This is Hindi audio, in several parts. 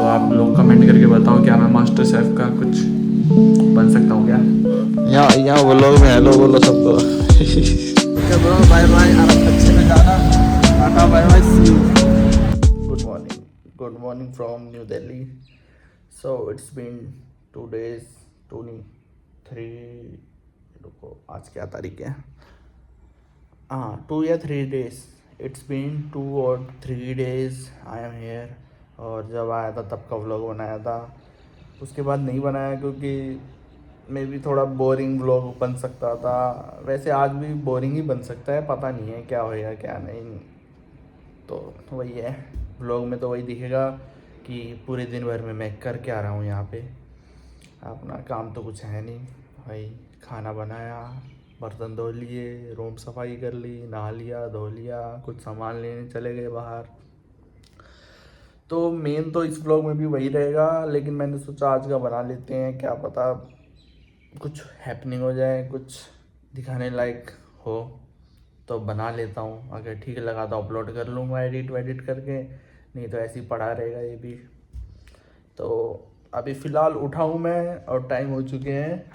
तो आप लोग कमेंट करके बताओ क्या मैं मास्टर शेफ का कुछ बन सकता हूँ क्या। यहाँ व्लॉग में हेलो बोलो सबको। बाय बाय, अच्छे में जाना, tata bye bye, see you. Good morning from New Delhi. So it's been 2 days, 2 नहीं 3, रुको आज क्या तारीख है, हाँ 2 या 3 days, इट्स बीन 2 और 3 days आई एम हेयर। और जब आया था तब का व्लॉग बनाया था, उसके बाद नहीं बनाया क्योंकि मे भी थोड़ा बोरिंग व्लॉग बन सकता था। वैसे आज भी बोरिंग ही बन सकता है, पता नहीं है क्या होएगा क्या नहीं। तो वही है, व्लॉग में तो वही दिखेगा कि पूरे दिन भर में मैं कर क्या रहा हूँ यहाँ पे। अपना काम तो कुछ है नहीं भाई, खाना बनाया, बर्तन धो लिए, रूम सफाई कर ली, नहा लिया, धो लिया, कुछ सामान लेने चले गए बाहर। तो मेन तो इस व्लॉग में भी वही रहेगा, लेकिन मैंने सोचा आज का बना लेते हैं, क्या पता कुछ हैपनिंग हो जाए, कुछ दिखाने लायक हो तो बना लेता हूँ। अगर ठीक लगा तो अपलोड कर लूँगा एडिट वेडिट करके, नहीं तो ऐसे ही पड़ा रहेगा ये भी। तो अभी फ़िलहाल उठा हूँ मैं और टाइम हो चुके हैं,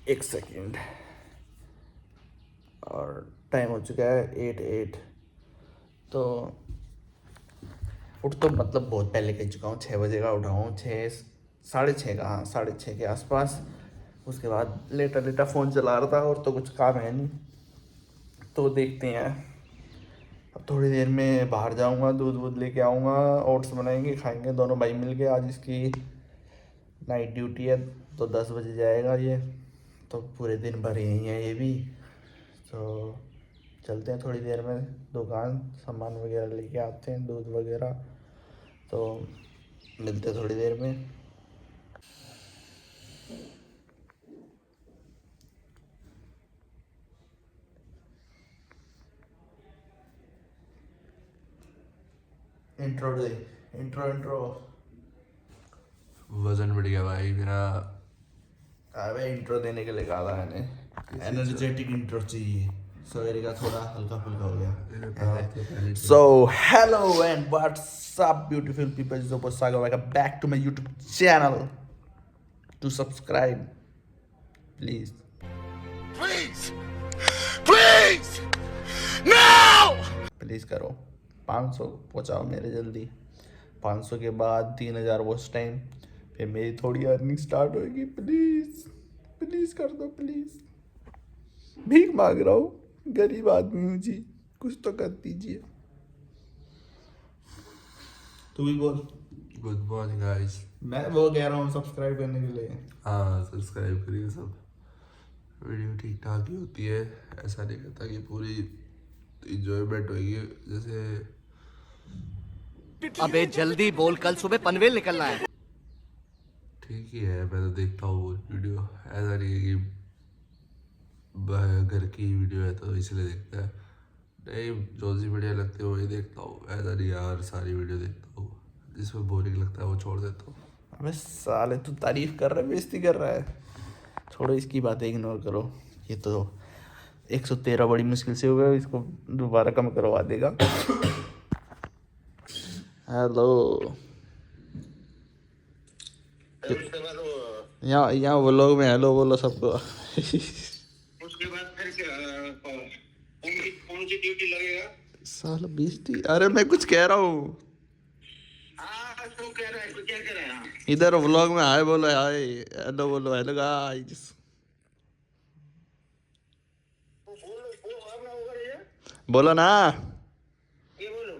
1 सेकेंड, और टाइम हो चुका है 8:08। तो उठ तो मतलब बहुत पहले कह चुका हूँ, 6 बजे का उठा हूँ, 6 साढ़े 6 का, हाँ 6:30 के आसपास। उसके बाद लेटा लेटा फ़ोन चला रहा था, और तो कुछ काम है नहीं। तो देखते हैं, अब थोड़ी देर में बाहर जाऊंगा, दूध वूध लेके आऊँगा, ओट्स बनाएंगे खाएंगे दोनों भाई मिल के। आज इसकी नाइट ड्यूटी है तो 10 बजे जाएगा ये, तो पूरे दिन भर यहीं है ये भी। तो चलते हैं थोड़ी देर में दुकान, सामान वगैरह लेके आते हैं, दूध वगैरह। तो मिलते हैं थोड़ी देर में। इंट्रो दे, इंट्रो। वजन बढ़ गया भाई मेरा। अबे इंट्रो देने के लिए कहा था मैंने, एनर्जेटिक इंट्रो चाहिए, सवेरे का थोड़ा हल्का फुल्का हो गया। So hello and what's up beautiful people, welcome back to my YouTube channel. To subscribe please, please now, please करो। 500 पहुंचाओ मेरे जल्दी, 500 के बाद 3000 वॉच टाइम, फिर मेरी थोड़ी अर्निंग स्टार्ट होगी। प्लीज प्लीज कर दो प्लीज, भीख मांग रहा हूँ, गरीब आदमी हूँ जी, कुछ तो कर दीजिए। तू भी बोल। Good morning guys. मैं वो कह रहा हूँ सब्सक्राइब करने के लिए। हाँ सब्सक्राइब करिए सब, वीडियो ठीक ठाक ही होती है, ऐसा नहीं कहता कि पूरी इंजॉयमेंट होगी जैसे। अबे जल्दी बोल, कल सुबह पनवेल निकलना है। ठीक ही है, मैं तो देखता हूँ वीडियो, ऐसा नहीं है कि घर की वीडियो है तो इसलिए देखता है, नहीं जो सी बढ़िया लगती है वही देखता हूँ, ऐसा नहीं यार सारी वीडियो देखता हूँ, जिसमें बोरिंग लगता है वो छोड़ देता हूँ। अबे साले तू तारीफ कर रहा है बेइज्जती कर रहा है, छोड़ो इसकी बातें, इग्नोर करो। ये तो 113 बड़ी मुश्किल से हो गया, इसको दोबारा कम करवा देगा। हेलो, यहाँ व्लॉग में हेलो बोलो सबको। उसके बाद फिर कौन सी ड्यूटी लगेगा? साला बेइज्जती, अरे मैं कुछ कह रहा हूँ, हाँ तो कह रहा है, तो क्या कह रहा है? हाँ इधर व्लॉग में हाय बोलो, हाय हेलो बोलो, हेलो गाइस तो बोलो भावना होगा ये, बोलो ना, ये बोलो।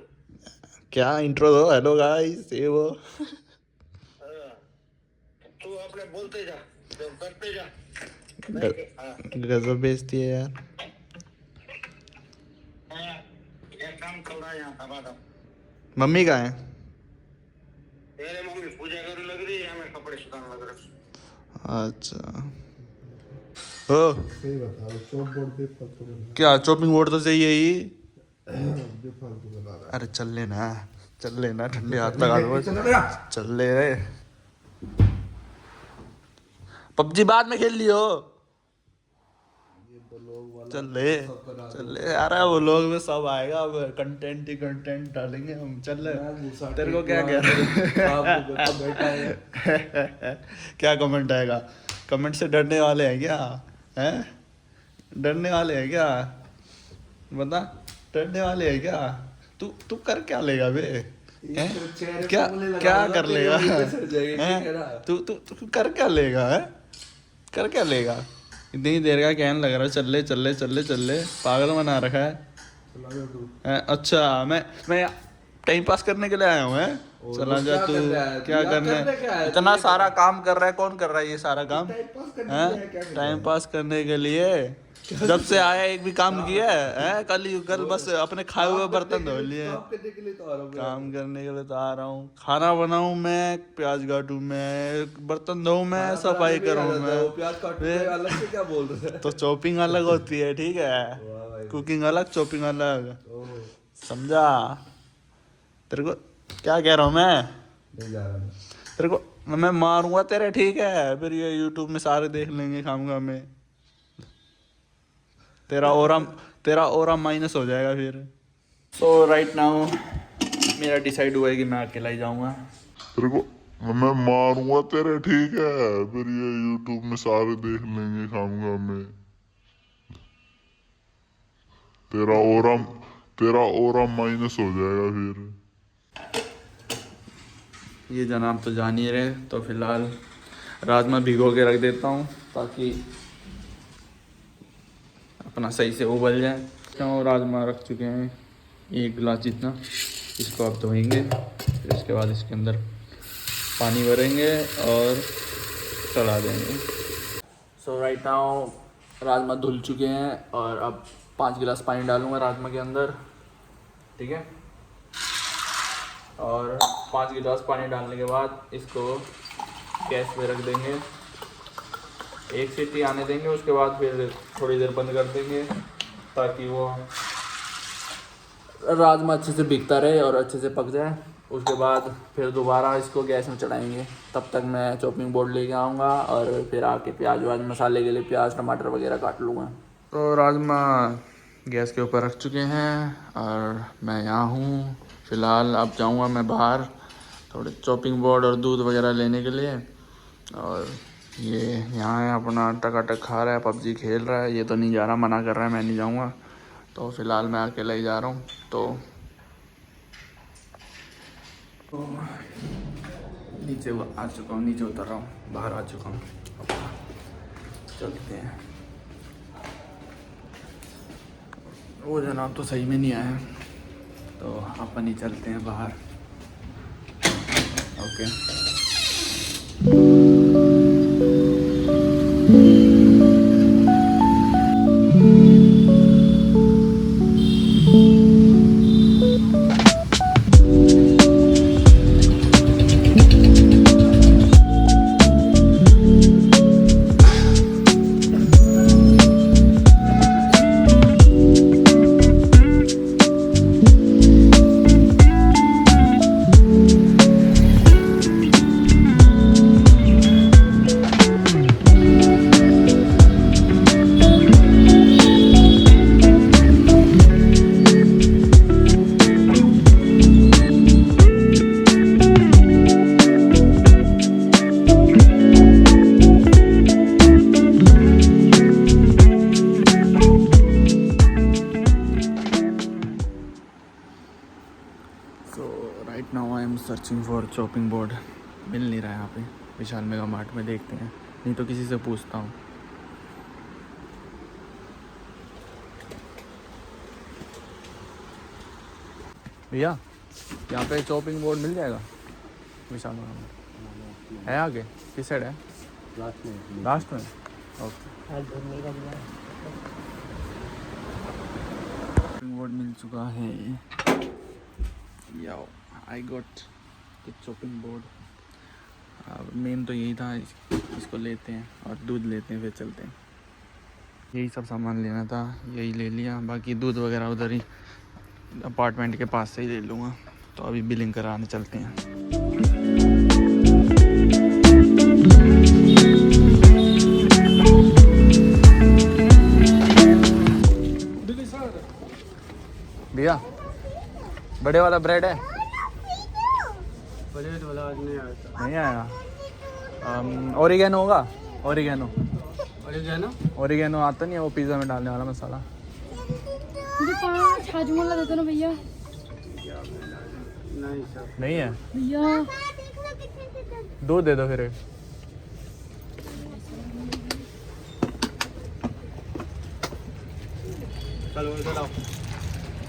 क्या इंट्रो दो, हेलो गाइस ये वो। हाँ, तू अपने बोलते जा, तो करते जा। हाँ गजब बेइज्जती है यार। हाँ, एक काम चल रहा है यहाँ का। मम्मी कहाँ है? तेरे मम्मी पूजा करने लग रही है, मैं कपड़े सुखाने लग रहा हूँ। अच्छा ओ, सही बताओ, चौक बोर्ड पे फालतू बना क्या चॉपिंग बोर्ड तो चाहिए ही। जो फालतू बना रहा अरे चल लेना ठंडे हाथ लगा दो, चल ले। पबजी बाद में खेल लियो। है। चल ले अरे वो लोग में सब आएगा, अब कंटेंट ही कंटेंट डालेंगे हम। चल ले, तेरे को क्या कह रहा है? क्या कमेंट आएगा? कमेंट से डरने वाले हैं क्या? हैं, डरने वाले हैं क्या? बता, डरने वाले हैं क्या? तू कर क्या लेगा बे? क्या क्या कर लेगा? तू तू तू कर क्या लेगा? है, कर क्या लेगा? इतनी देर का कहने लग रहा है चल ले, पागल बना रखा है? अच्छा, मैं टाइम पास करने के लिए आया हूँ? है, चला जा तू। क्या करने? इतना सारा काम कर रहा है, कौन कर रहा है ये सारा काम? टाइम पास करने के लिए। जब से आया एक भी काम किया है? कल बस अपने खाए हुए बर्तन धो लिए। काम करने के लिए तो आ रहा हूँ। खाना बनाऊं मैं, प्याज काटूं मैं, बर्तन धोऊं मैं, सफाई करूं मैं। अलग से क्या बोल रहे हैं? तो चॉपिंग अलग होती है, ठीक है? कुकिंग अलग, चॉपिंग अलग, समझा? तेरे को क्या कह रहा हूँ मैं? नहीं जा रहा तेरे को मैं मारूंगा तेरे, ठीक है? फिर ये यूट्यूब में सारे देख लेंगे खामखा में। तेरा ओरा माइनस हो जाएगा फिर। सो राइट नाउ मेरा डिसाइड हुआ है कि मैं अकेला ही जाऊंगा। तेरे को मैं मारूंगा तेरे, ठीक है? फिर ये यूट्यूब में सारे देख लेंगे खामखा में। तेरा ओरा माइनस हो जाएगा फिर। ये जनाब तो जान ही रहे, तो फिलहाल राजमा भिगो के रख देता हूँ ताकि अपना सही से उबल जाए। क्यों, राजमा रख चुके हैं 1 गिलास जितना। इसको अब धोएंगे, फिर इसके बाद इसके अंदर पानी भरेंगे और चला देंगे। सो राइट नाउ राजमा धुल चुके हैं और अब 5 गिलास पानी डालूंगा राजमा के अंदर, ठीक है? और 5 गिलास पानी डालने के बाद इसको गैस पे रख देंगे, 1 सीटी आने देंगे। उसके बाद फिर थोड़ी देर बंद कर देंगे ताकि वो राजमा अच्छे से भीगता रहे और अच्छे से पक जाए। उसके बाद फिर दोबारा इसको गैस में चढ़ाएंगे। तब तक मैं चॉपिंग बोर्ड लेके आऊँगा और फिर आके प्याज व्याज मसाले के लिए प्याज टमाटर वगैरह काट लूँगा। तो राजमा गैस के ऊपर रख चुके हैं और मैं यहाँ हूँ फ़िलहाल। अब जाऊँगा मैं बाहर थोड़े चॉपिंग बोर्ड और दूध वगैरह लेने के लिए। और ये यहाँ है अपना टकाटक खा रहा है, पबजी खेल रहा है। ये तो नहीं जा रहा, मना कर रहा है मैं नहीं जाऊँगा। तो फ़िलहाल मैं अकेला ही जा रहा हूँ। तो नीचे आ चुका हूँ, नीचे उतर रहा हूँ, बाहर आ चुका हूँ। चलते हैं। वो जनाब तो सही में नहीं आया, तो अपन ही चलते हैं बाहर। Okay. Right now I am searching for chopping board. मिल नहीं रहा है यहाँ पे विशाल मेगा मार्ट में। देखते हैं, नहीं तो किसी से पूछता हूँ। भैया यहाँ पे चॉपिंग बोर्ड मिल जाएगा विशाल मेगा मार्ट? है आगे किस साइड है? लास्ट में। ओके, चॉपिंग बोर्ड मिल चुका है। Yo I got the chopping board. Main तो यही था, इसको लेते हैं और दूध लेते हैं, फिर चलते हैं। यही सब सामान लेना था, यही ले लिया। बाकी दूध वगैरह उधर ही अपार्टमेंट के पास से ही ले लूँगा। तो अभी बिलिंग कराने चलते हैं। भैया बड़े वाला ब्रेड है? बड़े वाला आज नहीं आया। नहीं आया। ओरिगेनो होगा? ओरिगेनो ओरिगेनो आता नहीं है वो पिज़्ज़ा में डालने वाला मसाला। मुझे 5 हाजमोला दे दो ना भैया। नहीं सर। नहीं है भैया 2 दे दो फिर। चलो इधर आओ,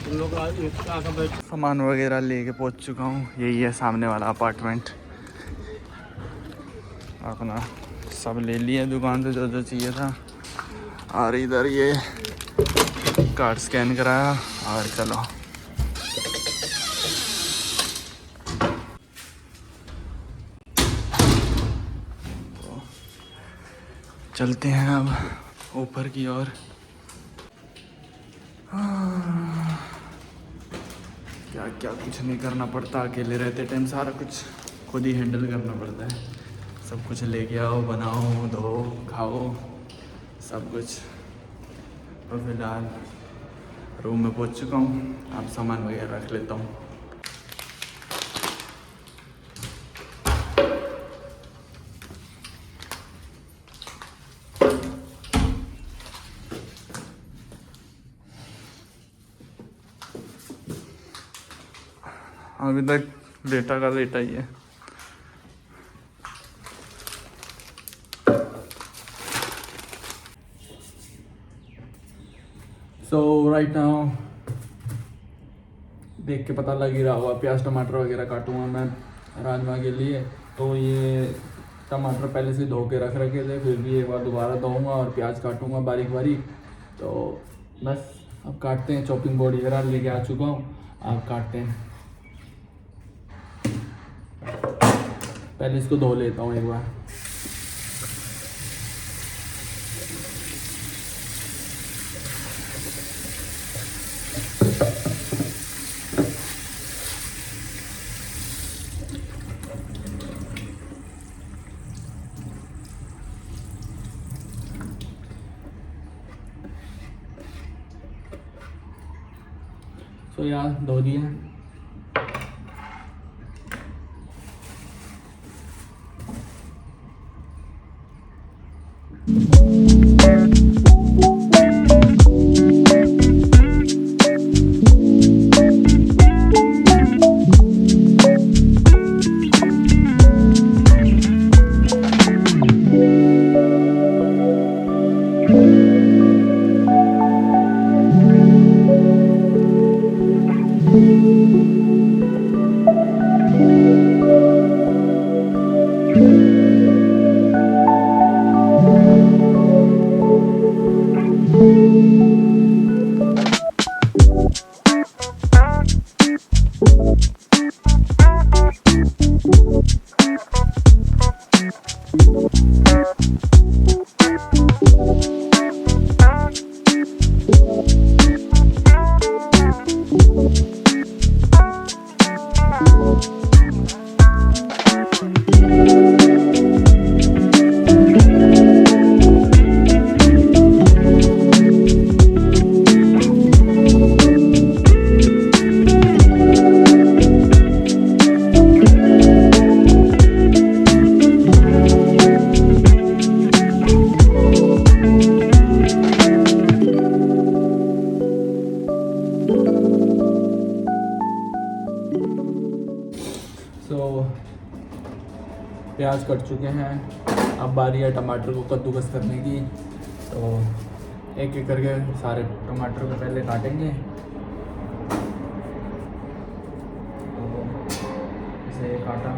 तुम लोग आकर बैठ। सामान वगैरह लेके पहुंच चुका हूँ। यही है सामने वाला अपार्टमेंट। अपना सब ले लिया दुकान से जो जो चाहिए था। और इधर ये कार्ड स्कैन कराया और चलो तो चलते हैं अब ऊपर की ओर। क्या क्या कुछ नहीं करना पड़ता, अकेले रहते टाइम सारा कुछ खुद ही हैंडल करना पड़ता है। सब कुछ लेके आओ, बनाओ, धो, खाओ, सब कुछ। तो फिलहाल रूम में पहुंच चुका हूँ। अब सामान वगैरह रख लेता हूँ। अभी तक लेटा का लेटा ही है। सो राइट नाउ देख के पता लग ही रहा होगा, प्याज टमाटर वगैरह काटूंगा मैं राजमा के लिए। तो ये टमाटर पहले से धो के रख रखे थे, फिर भी एक बार दोबारा धोऊंगा और प्याज काटूंगा बारीक बारीक। तो बस अब काटते हैं। चॉपिंग बोर्ड वगैरह लेके आ चुका हूँ, अब काटते हैं। पहले इसको धो लेता हूँ एक बार। तो यार धो दिए। प्याज कट चुके हैं। अब बारी है टमाटर को कद्दूकस करने की। तो एक एक करके सारे टमाटर को पहले काटेंगे। तो इसे काटा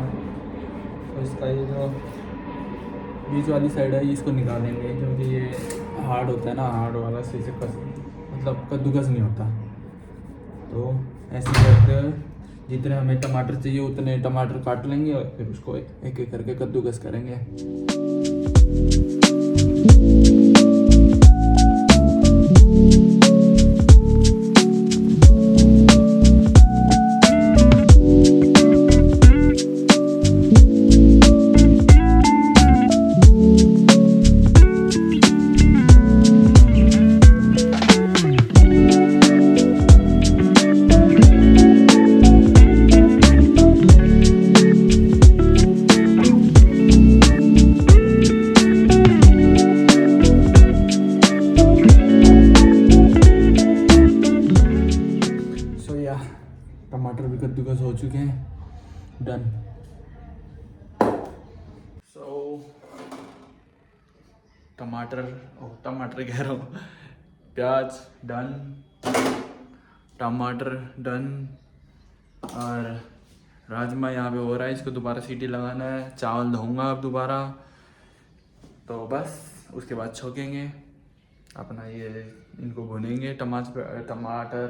तो इसका ये जो बीच वाली साइड है इसको निकालेंगे, क्योंकि ये हार्ड होता है ना, हार्ड वाला से इसे मतलब कद्दूकस नहीं होता। तो ऐसे करते हुए जितने हमें टमाटर चाहिए उतने टमाटर काट लेंगे और फिर उसको एक एक करके कद्दूकस करेंगे। डन। सो टमाटर कह रहा हूँ, प्याज डन, टमाटर डन, और राजमा यहाँ पे हो रहा है, इसको दोबारा सीटी लगाना है। चावल धोऊंगा अब दोबारा, तो बस उसके बाद छोकेंगे अपना, ये इनको भुनेंगे टमाटर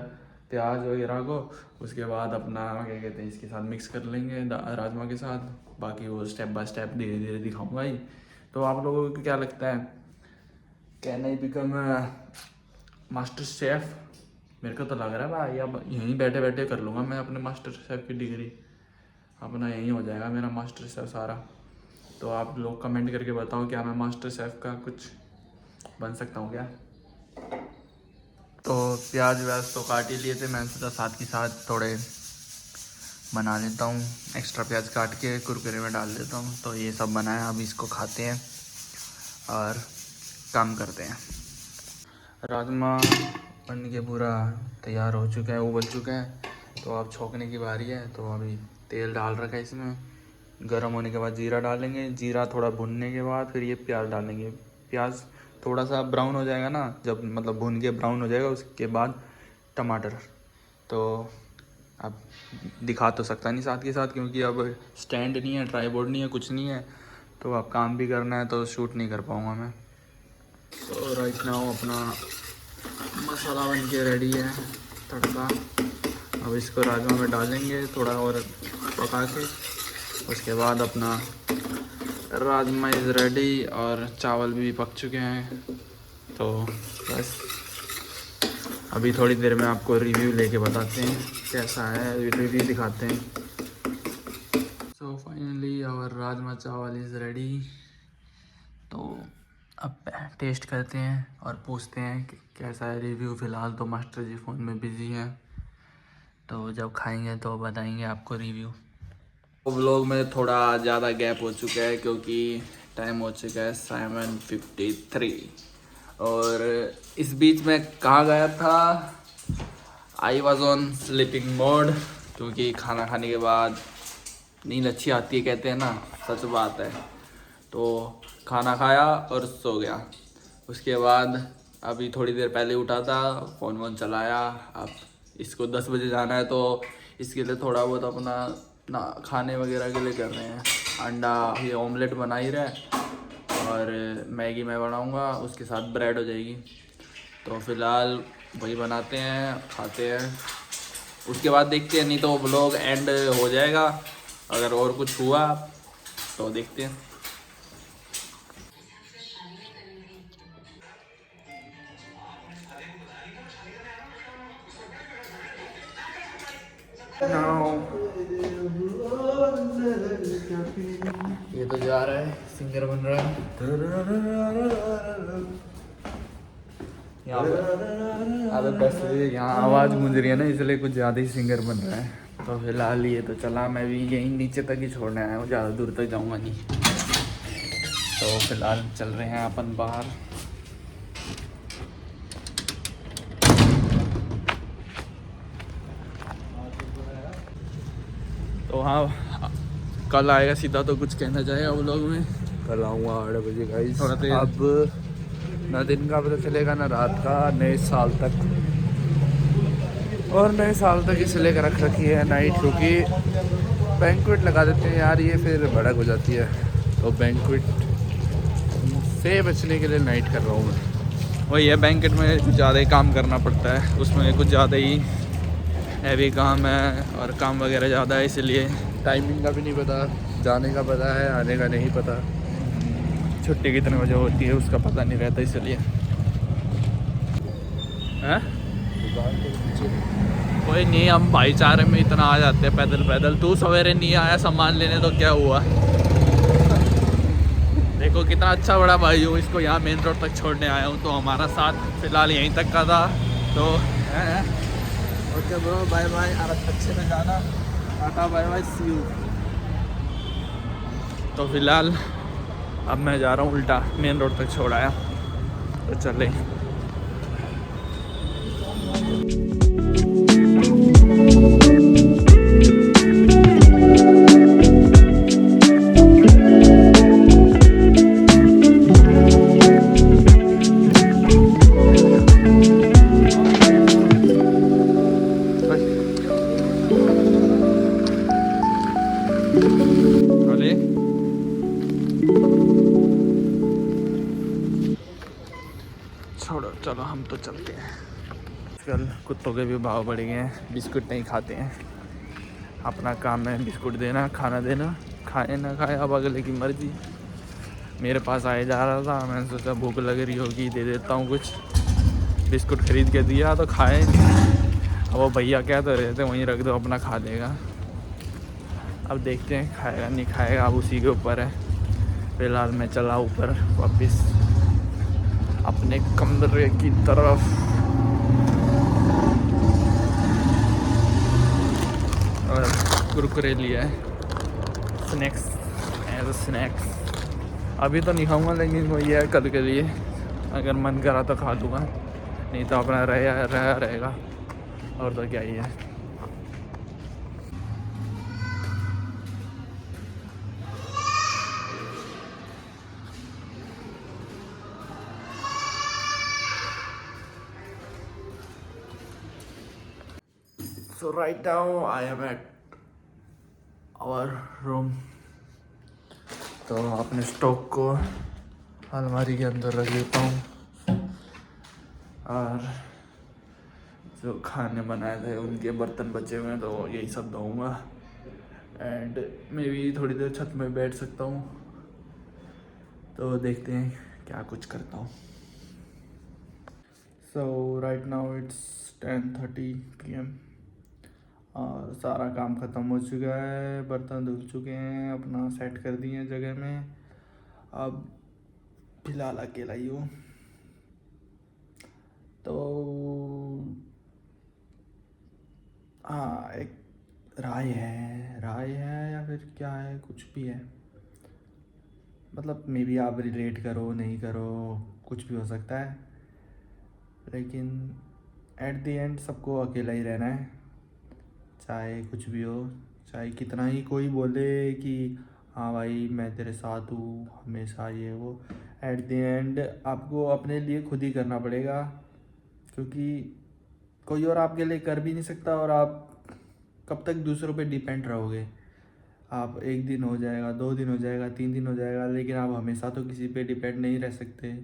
प्याज वगैरह को। उसके बाद अपना क्या कहते हैं इसके साथ मिक्स कर लेंगे राजमा के साथ। बाकी वो स्टेप बाय स्टेप धीरे धीरे दिखाऊंगा ही। तो आप लोगों को क्या लगता है, can I become master chef? मेरे को तो लग रहा है भाई अब यहीं बैठे बैठे कर लूँगा मैं अपने मास्टर शेफ़ की डिग्री, अपना यहीं हो जाएगा मेरा मास्टर शेफ़ सारा। तो आप लोग कमेंट करके बताओ क्या मैं मास्टर शेफ़ का कुछ बन सकता हूँ क्या? तो प्याज व्याज तो काट ही लिए थे, मैंने सोचा साथ के साथ थोड़े बना लेता हूँ, एक्स्ट्रा प्याज काट के कुरकुरे में डाल देता हूँ। तो ये सब बनाया, अब इसको खाते हैं और काम करते हैं। राजमा बन के पूरा तैयार हो चुका है, उबल चुका है। तो अब छोंकने की बारी है। तो अभी तेल डाल रखा है इसमें, गर्म होने के बाद जीरा डालेंगे, जीरा थोड़ा भुनने के बाद फिर ये प्याज डालेंगे। प्याज थोड़ा सा ब्राउन हो जाएगा ना, जब मतलब भुन के ब्राउन हो जाएगा, उसके बाद टमाटर। तो अब दिखा तो सकता नहीं साथ के साथ, क्योंकि अब स्टैंड नहीं है, ट्राईपोड नहीं है, कुछ नहीं है। तो अब काम भी करना है, तो शूट नहीं कर पाऊँगा मैं। तो राइट नाउ अपना मसाला बन के रेडी है, तड़का। अब इसको राजमा में डालेंगे, थोड़ा और पका के। उसके बाद अपना राजमा इज़ रेडी और चावल भी पक चुके हैं। तो बस अभी थोड़ी देर में आपको रिव्यू लेके बताते हैं कैसा है, रिव्यू दिखाते हैं। सो फाइनली आवर राजमा चावल इज़ रेडी। तो अब टेस्ट करते हैं और पूछते हैं कि कैसा है रिव्यू। फ़िलहाल तो मास्टर जी फ़ोन में बिज़ी हैं, तो जब खाएंगे तो बताएंगे आपको रिव्यू। तो व्लॉग में थोड़ा ज़्यादा गैप हो चुका है, क्योंकि टाइम हो चुका है 7:53। और इस बीच में कहाँ गया था, I was on sleeping mode, क्योंकि खाना खाने के बाद नींद अच्छी आती है कहते हैं ना, सच बात है। तो खाना खाया और सो गया। उसके बाद अभी थोड़ी देर पहले उठा था, फ़ोन वोन चलाया। अब इसको 10 बजे जाना है, तो इसके लिए थोड़ा बहुत अपना ना खाने वगैरह के लिए कर रहे हैं। अंडा ये ऑमलेट बना ही रहा है, और मैगी मैं बनाऊंगा, उसके साथ ब्रेड हो जाएगी। तो फ़िलहाल वही बनाते हैं, खाते हैं। उसके बाद देखते हैं, नहीं तो व्लॉग एंड हो जाएगा। अगर और कुछ हुआ तो देखते हैं। ये तो जा रहा है, सिंगर बन रहा है यहाँ पे। बस यहाँ आवाज़ गूंज रही है ना, इसलिए कुछ ज़्यादा ही सिंगर बन रहा है। तो फिलहाल ये तो चला, मैं भी यहीं नीचे तक ही छोड़ने आया हूँ, ज़्यादा दूर तक जाऊँगा नहीं। तो फिलहाल चल रहे हैं अपन बाहर। तो हाँ, कल आएगा सीधा, तो कुछ कहना चाहेगा वो लोग में? कल आऊँगा 8 बजे गाइस। थोड़ा देर अब ना दिन का पता चलेगा ना रात का, नए साल तक। और नए साल तक इसलिए रख रखी है नाइट, क्योंकि बैंक्वेट लगा देते हैं यार, ये फिर भड़क हो जाती है। तो बैंक्वेट से बचने के लिए नाइट कर रहा हूँ मैं। वही है, बैंकेट में कुछ ज़्यादा ही काम करना पड़ता है, उसमें कुछ ज़्यादा ही हैवी काम है और काम वगैरह ज़्यादा है, इसलिए टाइमिंग का भी नहीं पता, जाने का पता है, आने का नहीं पता। छुट्टी कितने बजे होती है उसका पता नहीं रहता, इसलिए हैं। कोई नहीं, हम भाईचारे में इतना आ जाते हैं पैदल पैदल। तू सवेरे नहीं आया सामान लेने तो क्या हुआ? देखो कितना अच्छा बड़ा भाई हूँ, इसको यहाँ मेन रोड तक छोड़ने आया हूँ। तो हमारा साथ फिलहाल यहीं तक का था। तो ओके ब्रो, बाय बाय, अच्छे से जाना, tata bye bye, see you. तो फिलहाल अब मैं जा रहा हूँ उल्टा, मेन रोड तक छोड़ आया, तो चले। अरे छोड़ो, चलो हम तो चलते हैं। आजकल कुत्तों के भी भाव बढ़ गए हैं, बिस्कुट नहीं खाते हैं। अपना काम है बिस्कुट देना, खाना देना, खाए ना खाए अब अगले की मर्जी। मेरे पास आए जा रहा था, मैंने सोचा भूख लग रही होगी, दे देता हूँ कुछ। बिस्कुट खरीद के दिया तो खाए नहीं। अब वो भैया कह तो रहे थे वहीं रख दो, अपना खा लेगा। अब देखते हैं खाएगा नहीं खाएगा, अब उसी के ऊपर है। फिलहाल मैं चला ऊपर वापस अपने कमरे की तरफ। और कुरकुरे लिया है, स्नैक्स एज अ स्नैक्स। अभी तो नहीं खाऊंगा, लेकिन वही है कल के लिए, अगर मन करा तो खा लूँगा, नहीं तो अपना रहेगा। और तो क्या ही है। So right now I am at our room। तो अपने स्टॉक को अलमारी के अंदर रख देता हूँ और जो खाने बनाए थे उनके बर्तन बचे हुए हैं तो यही सब धोऊंगा। एंड मैं भी थोड़ी देर छत में बैठ सकता हूँ, तो देखते हैं क्या कुछ करता हूँ। So right now it's 10:30 PM और सारा काम ख़त्म हो चुका है, बर्तन धुल चुके हैं, अपना सेट कर दिए हैं जगह में। अब फिलहाल अकेला ही हूँ, तो हाँ एक राय है या फिर क्या है, कुछ भी है। मतलब मे बी आप रिलेट करो नहीं करो, कुछ भी हो सकता है, लेकिन एट द एंड सबको अकेला ही रहना है। चाहे कुछ भी हो, चाहे कितना ही कोई बोले कि हाँ भाई मैं तेरे साथ हूँ हमेशा, ये वो, एट द एंड आपको अपने लिए खुद ही करना पड़ेगा, क्योंकि कोई और आपके लिए कर भी नहीं सकता। और आप कब तक दूसरों पे डिपेंड रहोगे? आप एक दिन हो जाएगा, 2 दिन हो जाएगा, 3 दिन हो जाएगा, लेकिन आप हमेशा तो किसी पे डिपेंड नहीं रह सकते,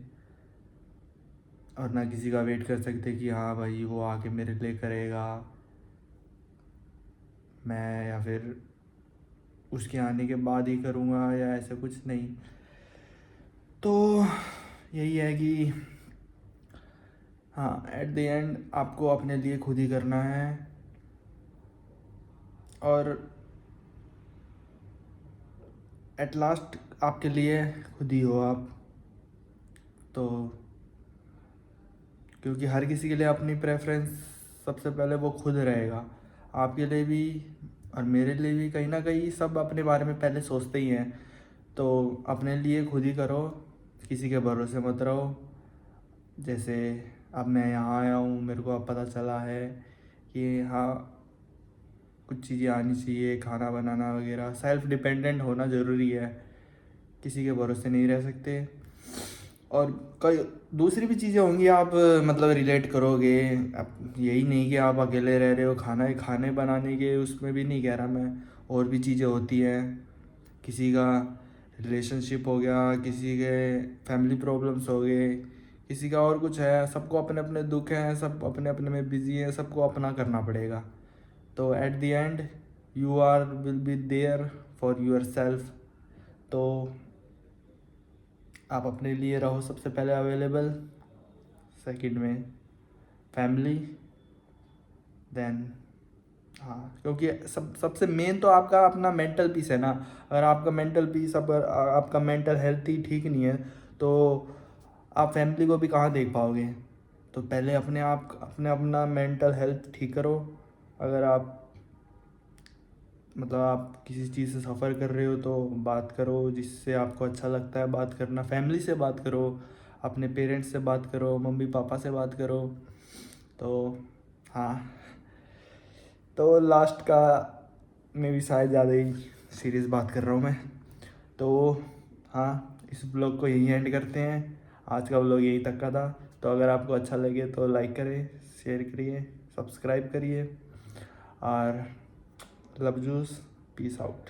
और ना किसी का वेट कर सकते कि हाँ भाई वो आके मेरे लिए करेगा, मैं या फिर उसके आने के बाद ही करूँगा, या ऐसा कुछ नहीं। तो यही है कि हाँ एट द एंड आपको अपने लिए खुद ही करना है, और एट लास्ट आपके लिए खुद ही हो आप। तो क्योंकि हर किसी के लिए अपनी प्रेफरेंस सबसे पहले वो खुद रहेगा, आपके लिए भी और मेरे लिए भी। कहीं ना कहीं सब अपने बारे में पहले सोचते ही हैं, तो अपने लिए खुद ही करो, किसी के भरोसे मत रहो। जैसे अब मैं यहाँ आया हूँ, मेरे को अब पता चला है कि हाँ कुछ चीज़ें आनी चाहिए, खाना बनाना वगैरह, सेल्फ डिपेंडेंट होना ज़रूरी है, किसी के भरोसे नहीं रह सकते। और कई दूसरी भी चीज़ें होंगी, आप मतलब रिलेट करोगे। अब यही नहीं कि आप अकेले रह रहे हो, खाने बनाने के उसमें भी नहीं कह रहा मैं, और भी चीज़ें होती हैं। किसी का रिलेशनशिप हो गया, किसी के फैमिली प्रॉब्लम्स हो गए, किसी का और कुछ है। सबको अपने अपने दुख हैं, सब अपने अपने में बिजी हैं, सबको अपना करना पड़ेगा। तो at the end you are will be there for yourself. तो आप अपने लिए रहो सबसे पहले अवेलेबल, सेकंड में फैमिली, देन हाँ, क्योंकि सबसे मेन तो आपका अपना मेंटल पीस है ना। अगर आपका मेंटल पीस, अगर आपका मेंटल हेल्थ ही ठीक नहीं है, तो आप फैमिली को भी कहाँ देख पाओगे। तो पहले अपना मेंटल हेल्थ ठीक करो। अगर आप मतलब आप किसी चीज़ से सफ़र कर रहे हो तो बात करो जिससे आपको अच्छा लगता है बात करना। फैमिली से बात करो, अपने पेरेंट्स से बात करो, मम्मी पापा से बात करो। तो हाँ, तो लास्ट का में भी शायद ज़्यादा ही सीरियस बात कर रहा हूँ मैं। तो हाँ, इस ब्लॉग को यहीं एंड करते हैं। आज का ब्लॉग यहीं तक का था। तो अगर आपको अच्छा लगे तो लाइक करें, शेयर करिए, सब्सक्राइब करिए, और लव जूस, पीस आउट।